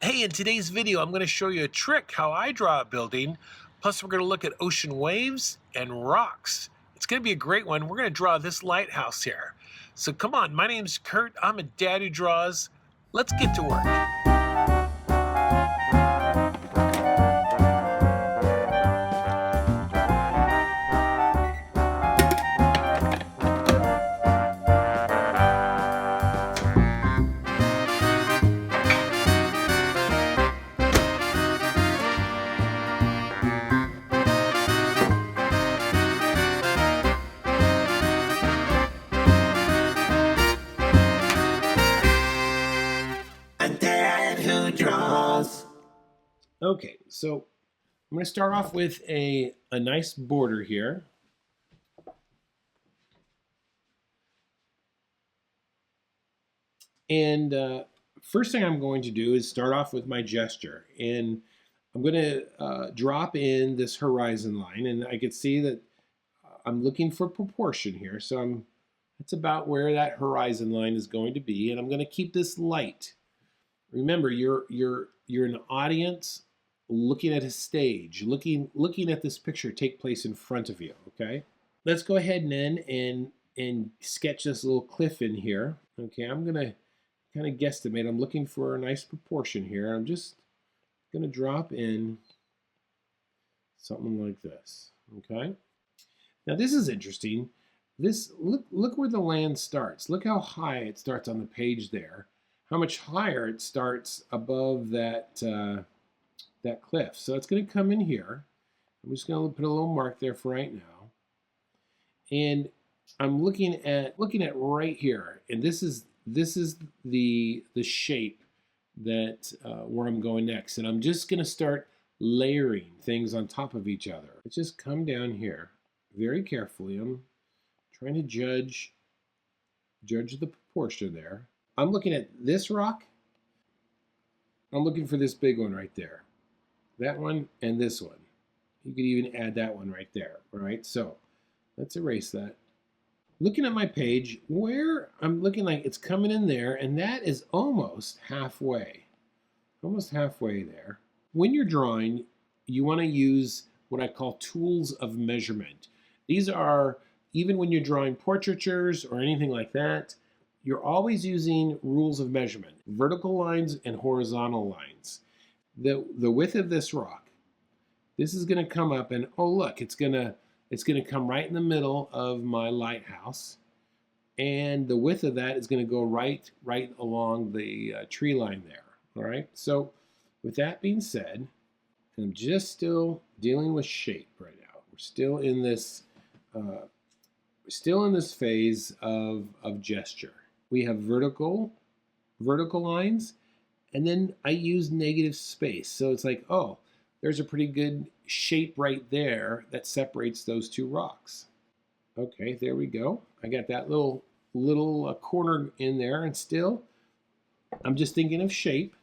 Hey, in today's video, I'm going to show you a trick how I draw a building. Plus, we're going to look at ocean waves and rocks. It's going to be a great one. We're going to draw this lighthouse here. So come on, my name's Kurt. I'm a dad who draws. Let's get to work. Okay, so I'm going to start off with a nice border here. And first thing I'm going to do is start off with my gesture. And I'm going to drop in this horizon line. And I can see that I'm looking for proportion here. So that's about where that horizon line is going to be. And I'm going to keep this light. Remember, you're an audience looking at a stage, looking at this picture take place in front of you. Okay, let's go ahead and sketch this little cliff in here. Okay, I'm gonna kind of guesstimate. I'm looking for a nice proportion here. I'm just gonna drop in something like this. Okay, now this is interesting. Look where the land starts. Look how high it starts on the page there. How much higher it starts above that that cliff. So it's going to come in here. I'm just going to put a little mark there for right now. And I'm looking at right here, and this is the shape that where I'm going next. And I'm just going to start layering things on top of each other. Let's just come down here very carefully. I'm trying to judge the proportion there. I'm looking at this rock. I'm looking for this big one right there. That one and this one. You could even add that one right there. All right, so let's erase that. Looking at my page, where I'm looking like it's coming in there, and that is almost halfway. Almost halfway there. When you're drawing, you want to use what I call tools of measurement. These are, even when you're drawing portraitures or anything like that, you're always using rules of measurement, vertical lines and horizontal lines. The width of this rock, this is going to come up, and oh look, it's going to come right in the middle of my lighthouse, and the width of that is going to go right along the tree line there. All right. So with that being said, I'm just still dealing with shape right now. We're still in this phase of gesture. We have vertical lines, and then I use negative space. So it's like, oh, there's a pretty good shape right there that separates those two rocks. Okay, there we go. I got that little corner in there, and still, I'm just thinking of shape.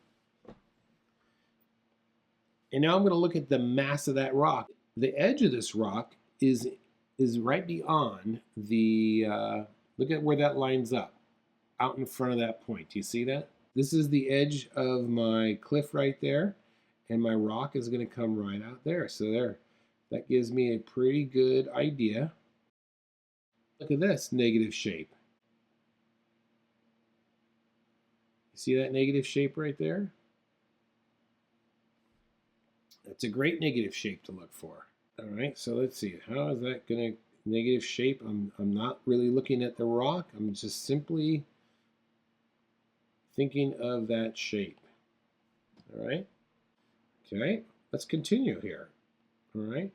And now I'm going to look at the mass of that rock. The edge of this rock is right beyond the, look at where that lines up, out in front of that point. Do you see that? This is the edge of my cliff right there, and my rock is going to come right out there. So there, that gives me a pretty good idea. Look at this negative shape. You see that negative shape right there? That's a great negative shape to look for. All right, so let's see. How is that going to negative shape? I'm not really looking at the rock. I'm just simply thinking of that shape. All right. Okay, let's continue here. All right.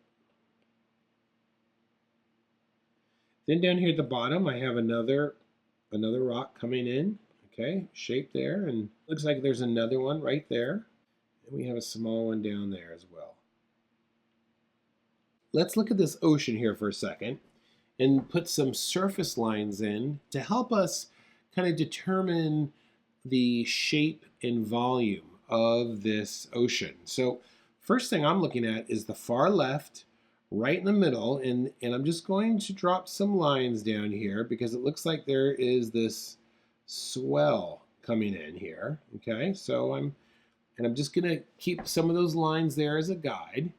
Then down here at the bottom, I have another rock coming in. Okay, shape there, and looks like there's another one right there. And we have a small one down there as well. Let's look at this ocean here for a second and put some surface lines in to help us kind of determine the shape and volume of this ocean. So first thing I'm looking at is the far left, right in the middle, and I'm just going to drop some lines down here because it looks like there is this swell coming in here. Okay, so I'm And I'm just going to keep some of those lines there as a guide.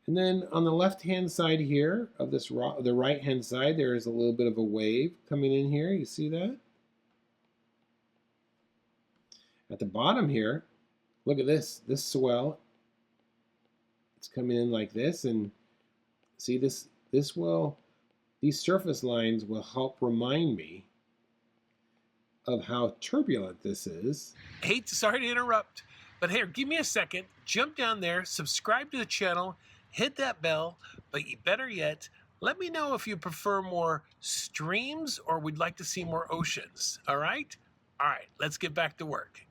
And then on the left-hand side here of this the right-hand side, there is a little bit of a wave coming in here. You see that? At the bottom here, look at this swell. It's coming in like this, and see these surface lines will help remind me of how turbulent this is. Sorry to interrupt, but here, give me a second. Jump down there, subscribe to the channel, hit that bell, but better yet, let me know if you prefer more streams or would like to see more oceans, all right? All right, let's get back to work.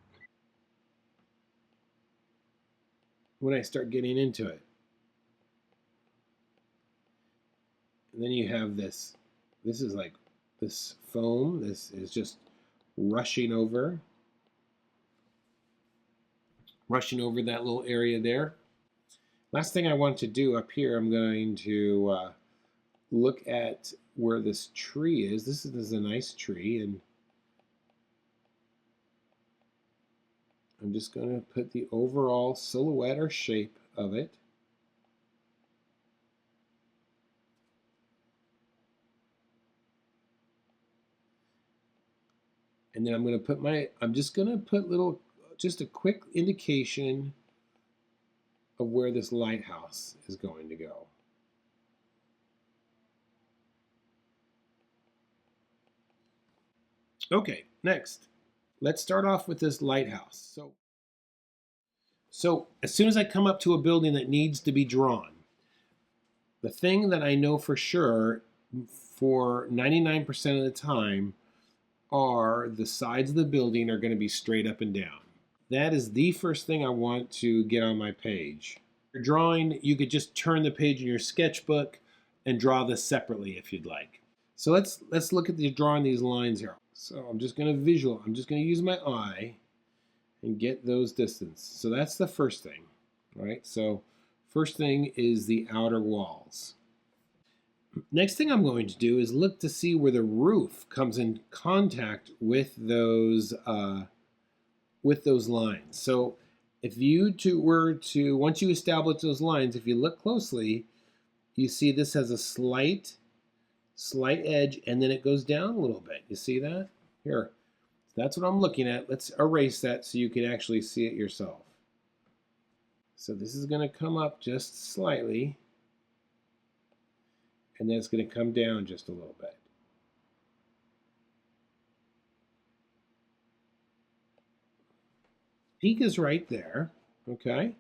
When I start getting into it. And then you have this is like this foam, this is just rushing over that little area there. Last thing I want to do up here, I'm going to look at where this tree is. This is a nice tree, and I'm just going to put the overall silhouette or shape of it. And then I'm going to put just a quick indication of where this lighthouse is going to go. Okay, next, let's start off with this lighthouse. So as soon as I come up to a building that needs to be drawn, the thing that I know for sure for 99% of the time are the sides of the building are going to be straight up and down. That is the first thing I want to get on my page. Your drawing, you could just turn the page in your sketchbook and draw this separately if you'd like. So let's look at drawing these lines here. So I'm just going to use my eye and get those distance. So that's the first thing, right? So first thing is the outer walls. Next thing I'm going to do is look to see where the roof comes in contact with those lines. So if you once you establish those lines, if you look closely, you see this has a slight edge, and then it goes down a little bit. You see that? Here. That's what I'm looking at. Let's erase that so you can actually see it yourself. So this is going to come up just slightly, and then it's going to come down just a little bit. Peak is right there, okay?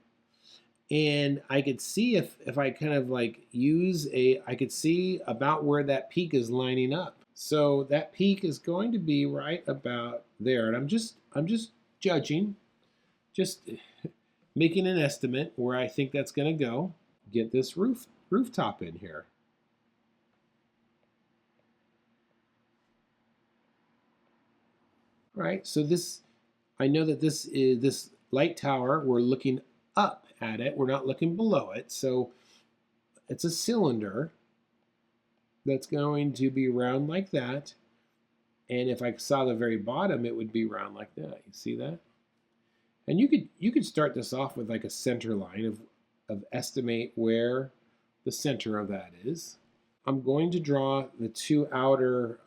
And I could see if I kind of like I could see about where that peak is lining up. So that peak is going to be right about there. And I'm just judging, just making an estimate where I think that's going to go. Get this rooftop in here. All right, so I know that this is this light tower, we're looking up at it, we're not looking below it, so it's a cylinder that's going to be round like that, and if I saw the very bottom, it would be round like that. You see that? And you could start this off with like a center line of estimate where the center of that is. I'm going to draw the two outer,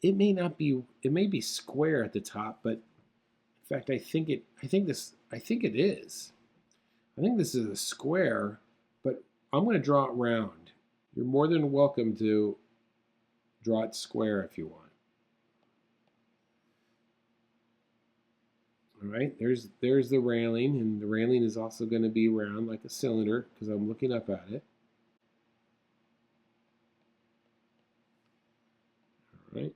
it may be square at the top, but in fact, I think it is. I think this is a square, but I'm going to draw it round. You're more than welcome to draw it square if you want. All right, there's the railing, and the railing is also going to be round like a cylinder because I'm looking up at it. All right.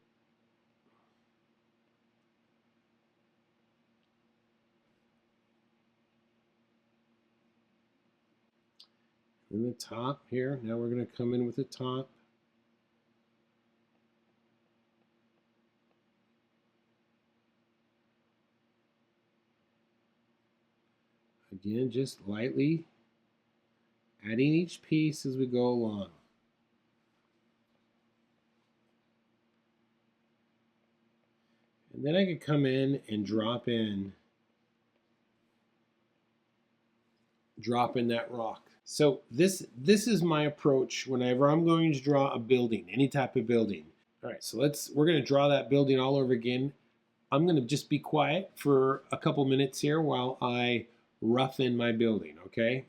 And the top here, now we're going to come in with the top. Again, just lightly adding each piece as we go along. And then I could come in and drop in drop in that rock. So this is my approach whenever I'm going to draw a building, any type of building. All right, so we're going to draw that building all over again. I'm going to just be quiet for a couple minutes here while I rough in my building, okay?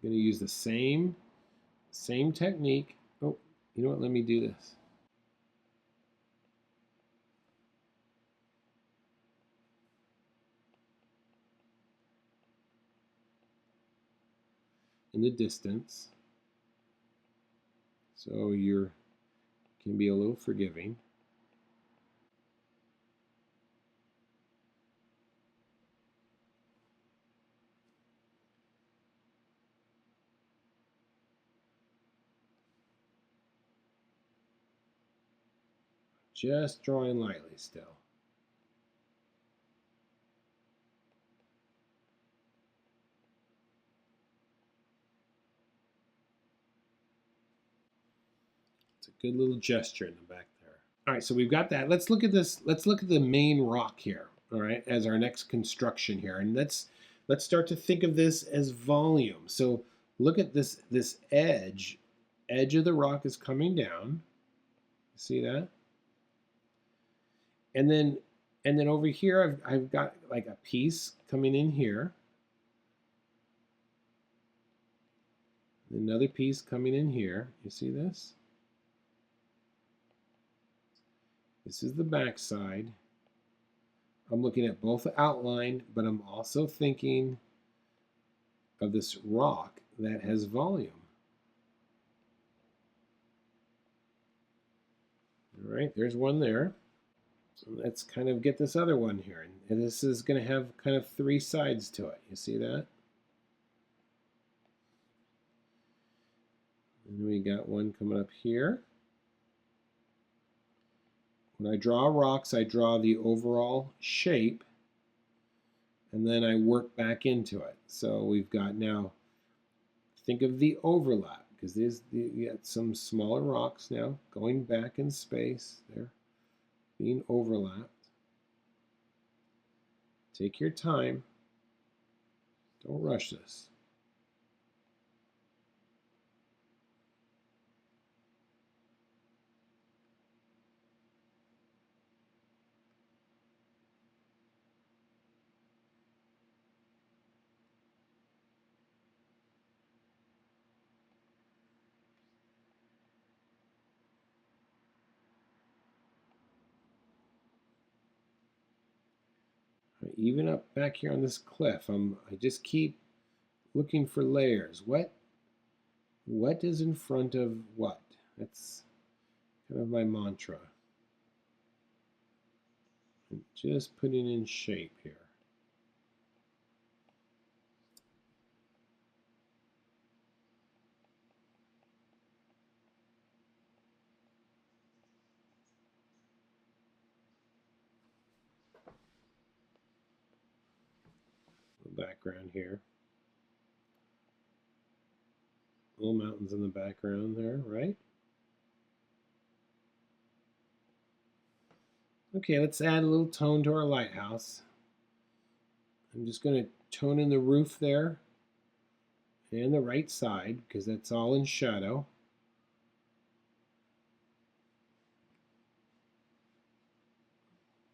I'm going to use the same technique. Oh, you know what? Let me do this. In the distance, so you can be a little forgiving. Just drawing lightly still. It's a good little gesture in the back there. All right, so we've got that. Let's look at this. Let's look at the main rock here, all right, as our next construction here. And let's start to think of this as volume. So look at this edge of the rock is coming down. See that? And then over here I've got like a piece coming in here. Another piece coming in here. You see this? This is the back side. I'm looking at both the outline, but I'm also thinking of this rock that has volume. All right, there's one there. So let's kind of get this other one here. And this is going to have kind of three sides to it. You see that? And we got one coming up here. When I draw rocks, I draw the overall shape, and then I work back into it. So we've got now, think of the overlap, because you got some smaller rocks now going back in space. They're being overlapped. Take your time. Don't rush this. Even up back here on this cliff, I just keep looking for layers. What is in front of what? That's kind of my mantra. I'm just putting in shape here. The background here. Little mountains in the background there, right? Okay, let's add a little tone to our lighthouse. I'm just going to tone in the roof there and the right side because that's all in shadow.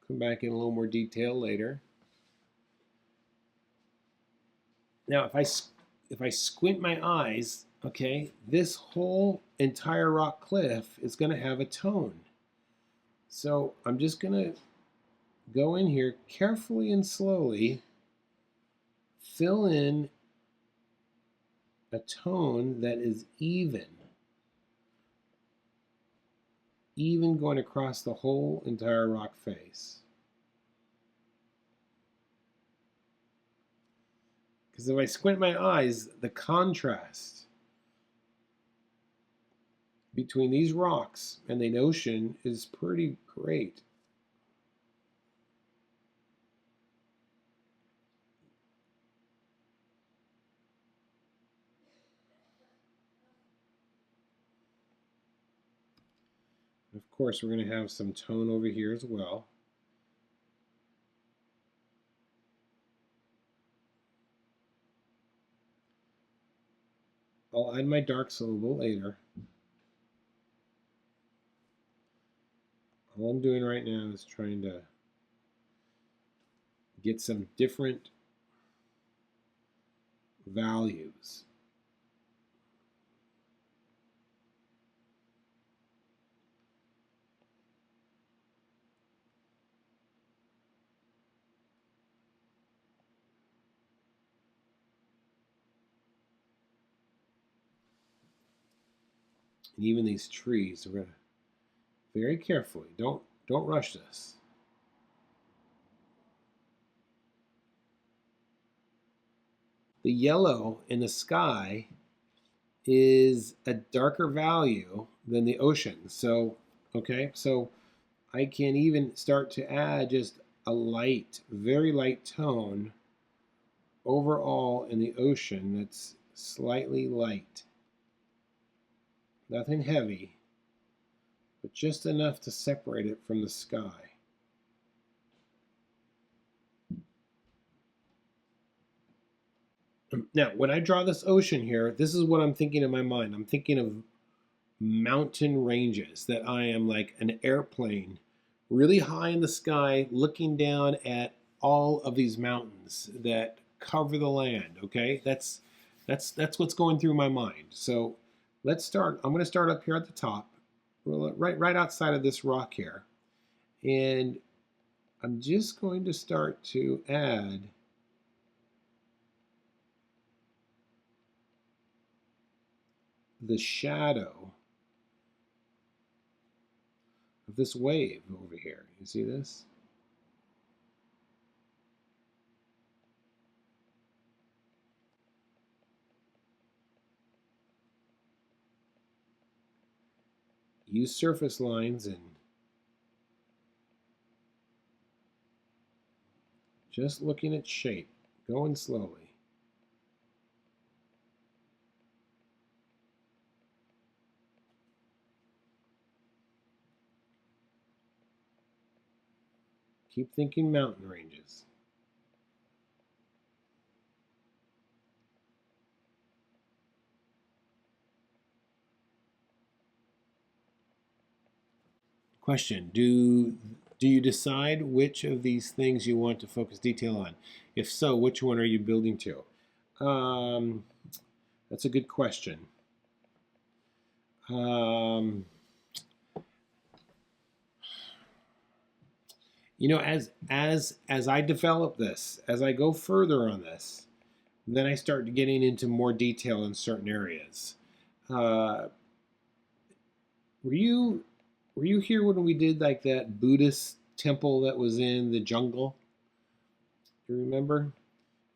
Come back in a little more detail later. Now, if I squint my eyes, okay, this whole entire rock cliff is going to have a tone. So I'm just going to go in here carefully and slowly, fill in a tone that is even going across the whole entire rock face. Because if I squint my eyes, the contrast between these rocks and the ocean is pretty great. Of course, we're going to have some tone over here as well. I'll add my darks a little later. All I'm doing right now is trying to get some different values. And even these trees, we're gonna very carefully. Don't rush this. The yellow in the sky is a darker value than the ocean. So, okay, so I can even start to add just a light, very light tone overall in the ocean that's slightly light. Nothing heavy, but just enough to separate it from the sky. Now, when I draw this ocean here, this is what I'm thinking in my mind. I'm thinking of mountain ranges, that I am like an airplane really high in the sky looking down at all of these mountains that cover the land. Okay, that's what's going through my mind. So let's start. I'm going to start up here at the top, right outside of this rock here, and I'm just going to start to add the shadow of this wave over here. You see this? Use surface lines and just looking at shape, going slowly. Keep thinking mountain ranges. Question, do you decide which of these things you want to focus detail on? If so, which one are you building to? That's a good question. You know, as I develop this, as I go further on this, then I start getting into more detail in certain areas. Were you here when we did like that Buddhist temple that was in the jungle? Do you remember?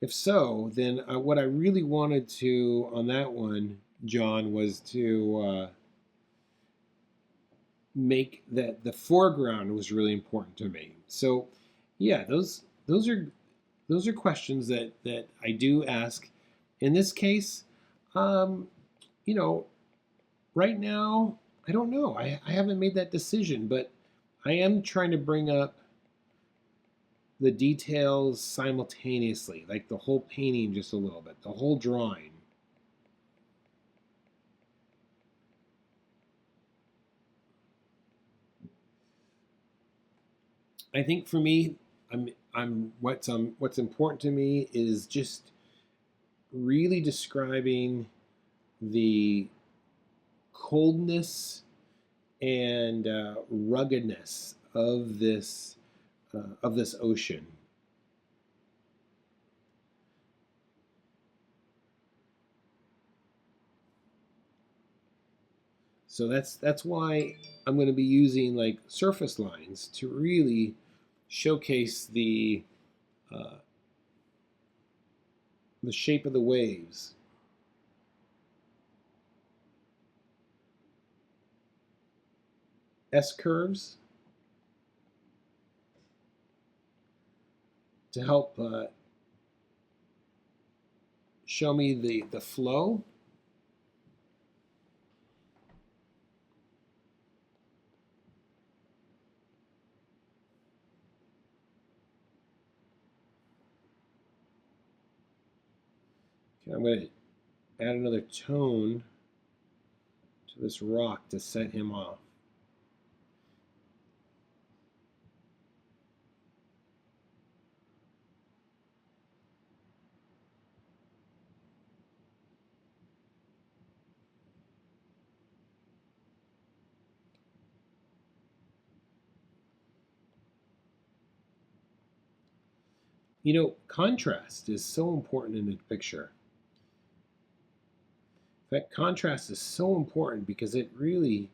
If so, then what I really wanted to on that one, John, was to make that the foreground was really important to me. So, yeah, those are questions that I do ask. In this case, you know, right now I don't know. I haven't made that decision, but I am trying to bring up the details simultaneously, like the whole painting just a little bit, the whole drawing. I think for me, what's important to me is just really describing the coldness and ruggedness of this ocean. So that's why I'm going to be using like surface lines to really showcase the shape of the waves. S curves to help show me the flow. Okay, I'm going to add another tone to this rock to set him off. You know, contrast is so important in a picture. In fact, contrast is so important because it really,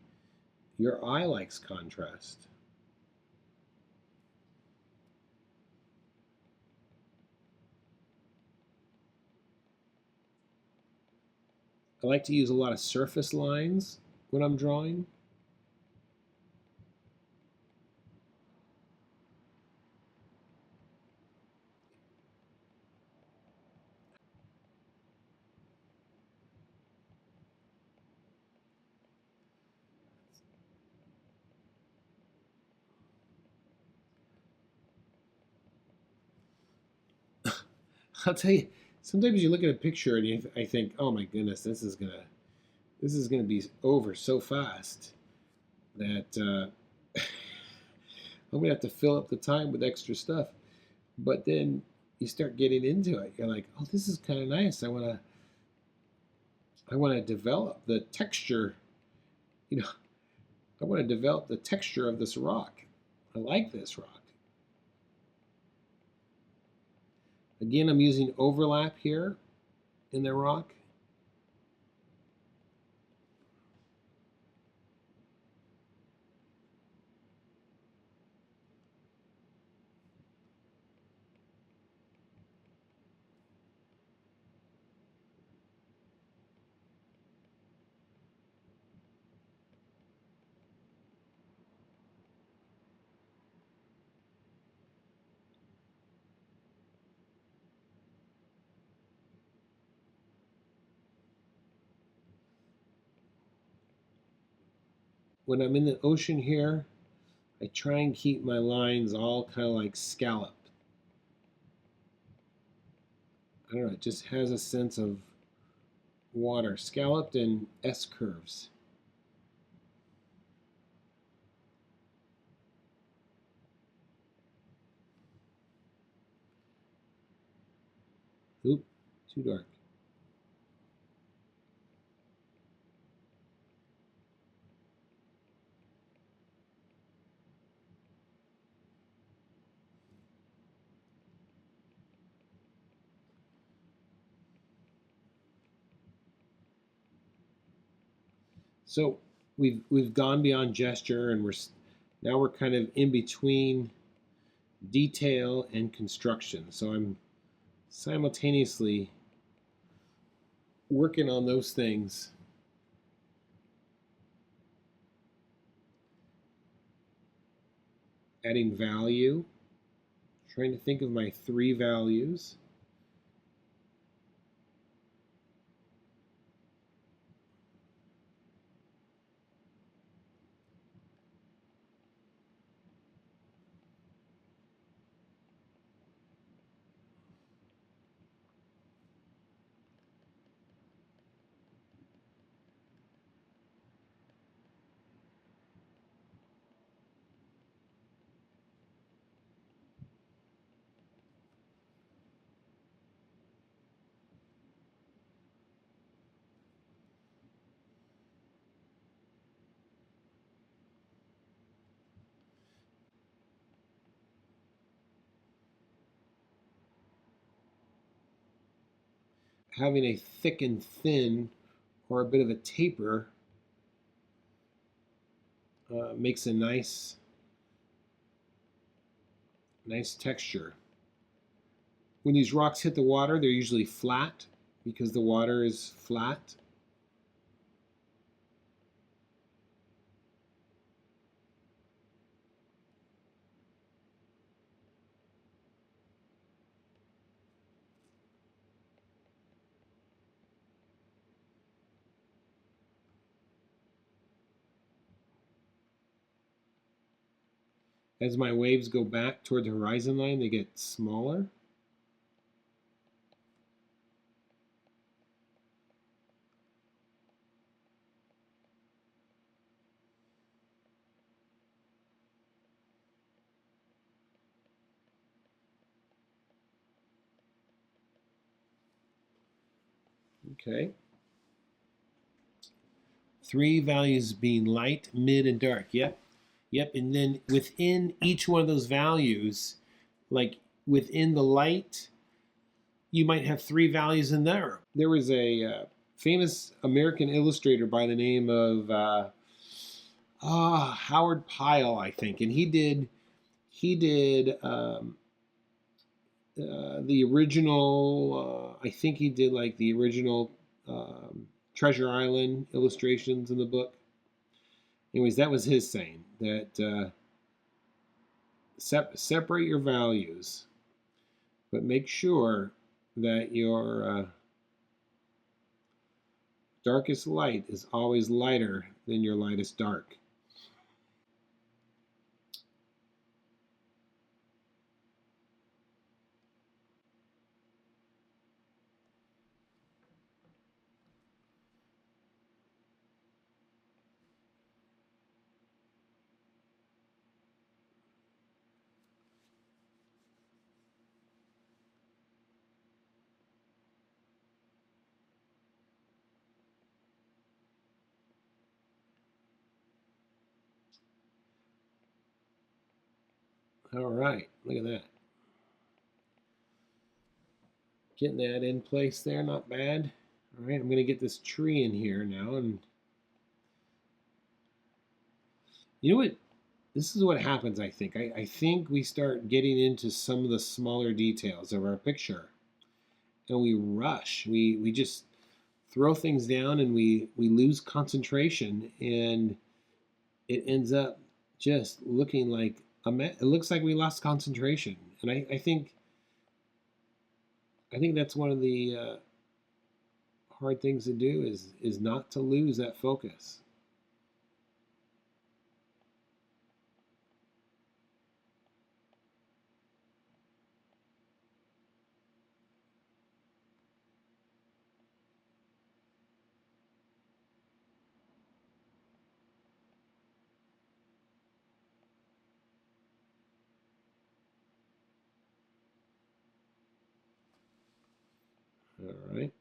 your eye likes contrast. I like to use a lot of surface lines when I'm drawing. I'll tell you, sometimes you look at a picture and I think, oh my goodness, this is gonna be over so fast that I'm gonna have to fill up the time with extra stuff. But then you start getting into it. You're like, oh, this is kind of nice. I wanna develop the texture. You know, I want to develop the texture of this rock. I like this rock. Again, I'm using overlap here in the rock. When I'm in the ocean here, I try and keep my lines all kind of like scalloped. I don't know, it just has a sense of water, scalloped and S curves. Oop, too dark. So we've gone beyond gesture, and we're kind of in between detail and construction. So I'm simultaneously working on those things, adding value, trying to think of my three values. Having a thick and thin or a bit of a taper makes a nice texture. When these rocks hit the water, they're usually flat because the water is flat. As my waves go back toward the horizon line, they get smaller. Okay. 3 values being light, mid, and dark. Yep. Yep. And then within each one of those values, like within the light, you might have 3 values in there. There was a famous American illustrator by the name of Howard Pyle, I think, and he did the original. I think he did like the original Treasure Island illustrations in the book. Anyways, that was his saying that separate your values, but make sure that your darkest light is always lighter than your lightest dark. All right, look at that. Getting that in place there, not bad. All right, I'm going to get this tree in here now. And you know what? This is what happens, I think. I think we start getting into some of the smaller details of our picture. And we rush. We just throw things down and we lose concentration. And it ends up just looking like it looks like we lost concentration. And I think that's one of the hard things to do is not to lose that focus. All right.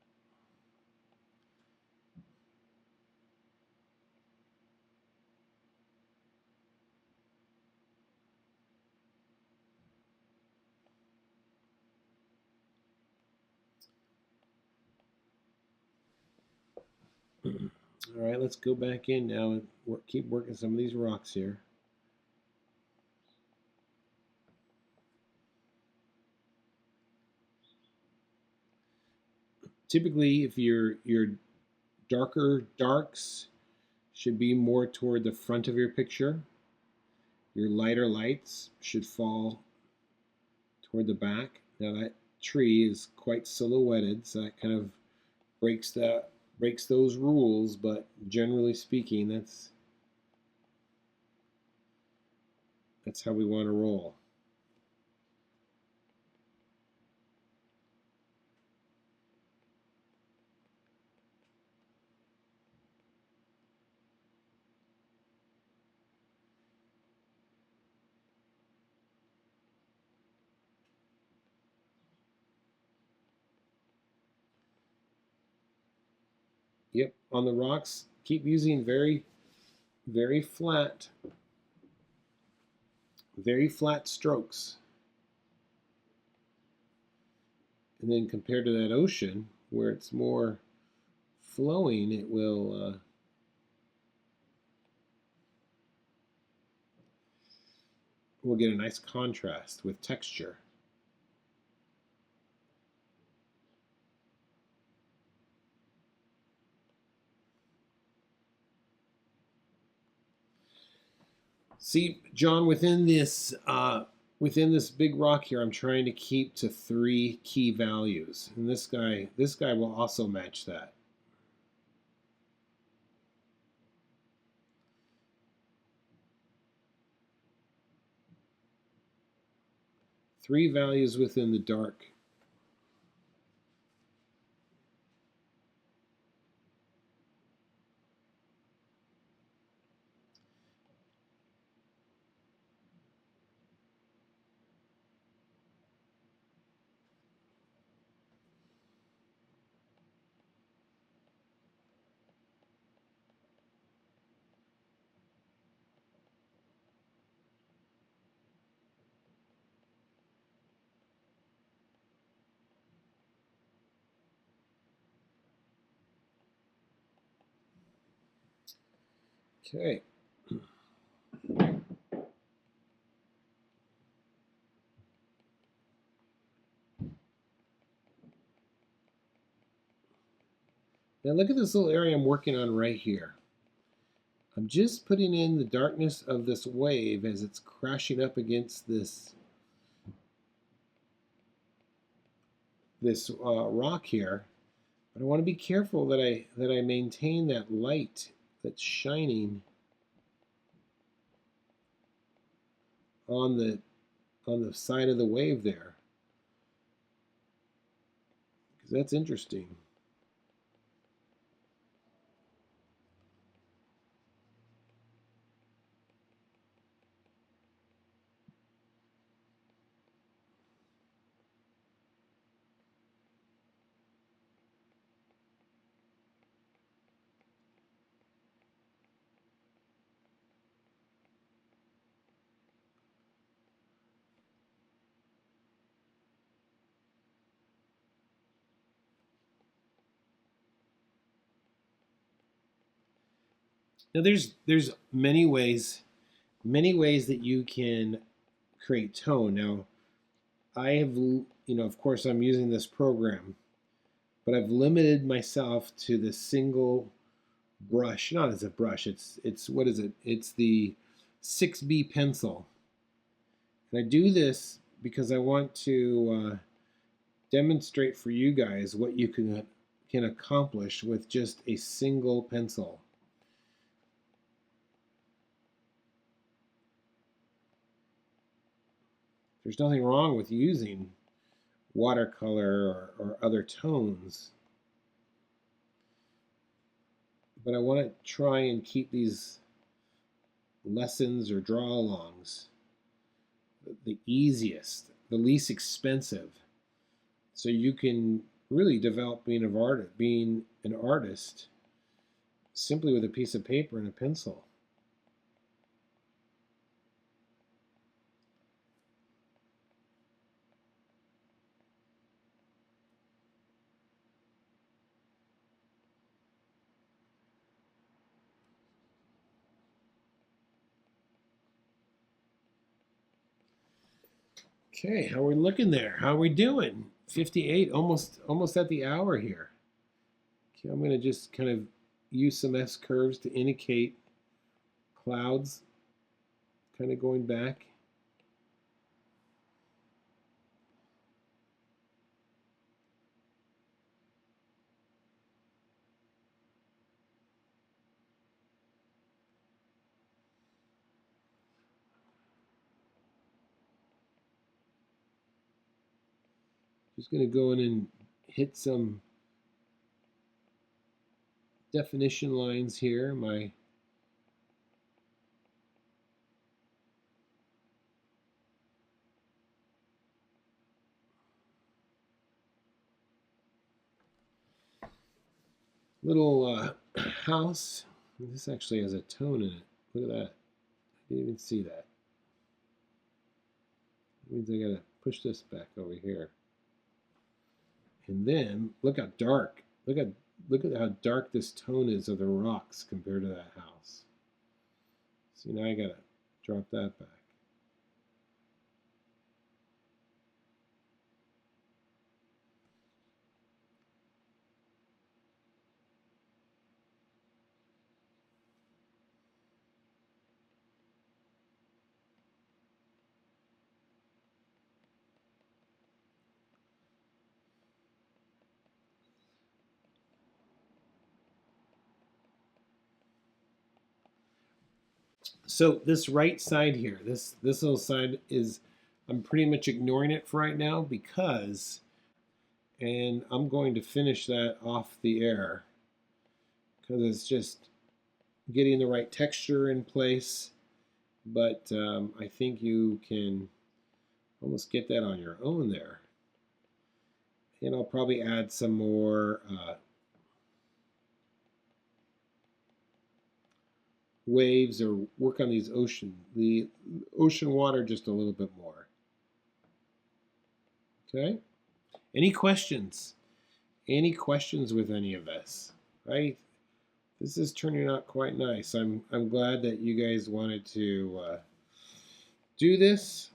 All right, let's go back in now and keep working some of these rocks here. Typically, if your darker darks should be more toward the front of your picture, your lighter lights should fall toward the back. Now that tree is quite silhouetted, so that kind of breaks those rules, but generally speaking, that's how we want to roll. Yep, on the rocks, keep using very, very flat strokes. And then compared to that ocean, where it's more flowing, it will we'll get a nice contrast with texture. See, John, within this big rock here, I'm trying to keep to 3 key values, and this guy will also match that. Three values within the dark. Okay. Now look at this little area I'm working on right here. I'm just putting in the darkness of this wave as it's crashing up against this rock here. But I want to be careful that I maintain that light that's shining on the side of the wave there, because that's interesting. Now there's many ways that you can create tone. Now I have, of course I'm using this program, but I've limited myself to the single brush. Not as a brush, it's what is it? It's the 6B pencil. And I do this because I want to demonstrate for you guys what you can accomplish with just a single pencil. There's nothing wrong with using watercolor or other tones, but I want to try and keep these lessons or draw-alongs the easiest, the least expensive, so you can really develop being an artist simply with a piece of paper and a pencil. Okay, how are we looking there? How are we doing? 58, almost at the hour here. Okay, I'm going to just kind of use some S curves to indicate clouds kind of going back. Just going to go in and hit some definition lines here. My little house. This actually has a tone in it. Look at that. I didn't even see that. That means I gotta push this back over here. And then look how dark. Look at how dark this tone is of the rocks compared to that house. See, now I gotta drop that back. So this right side here, this little side is, I'm pretty much ignoring it for right now because, and I'm going to finish that off the air because it's just getting the right texture in place. But I think you can almost get that on your own there. And I'll probably add some more waves or work on the ocean water just a little bit more. Okay? Any questions? Any questions with any of this? Right? This is turning out quite nice. I'm glad that you guys wanted to do this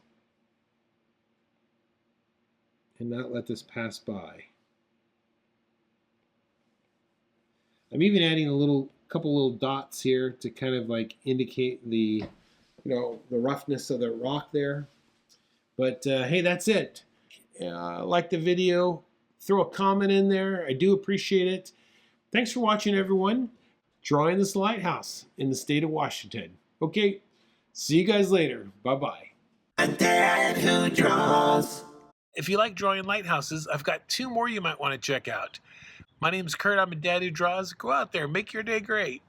and not let this pass by. I'm even adding a couple little dots here to kind of like indicate the, the roughness of the rock there. But hey, that's it. Like the video, throw a comment in there. I do appreciate it. Thanks for watching, everyone. Drawing this lighthouse in the state of Washington. Okay, see you guys later. Bye-bye. A dad who draws. If you like drawing lighthouses, I've got 2 more you might want to check out. My name's Kurt. I'm a dad who draws. Go out there, make your day great.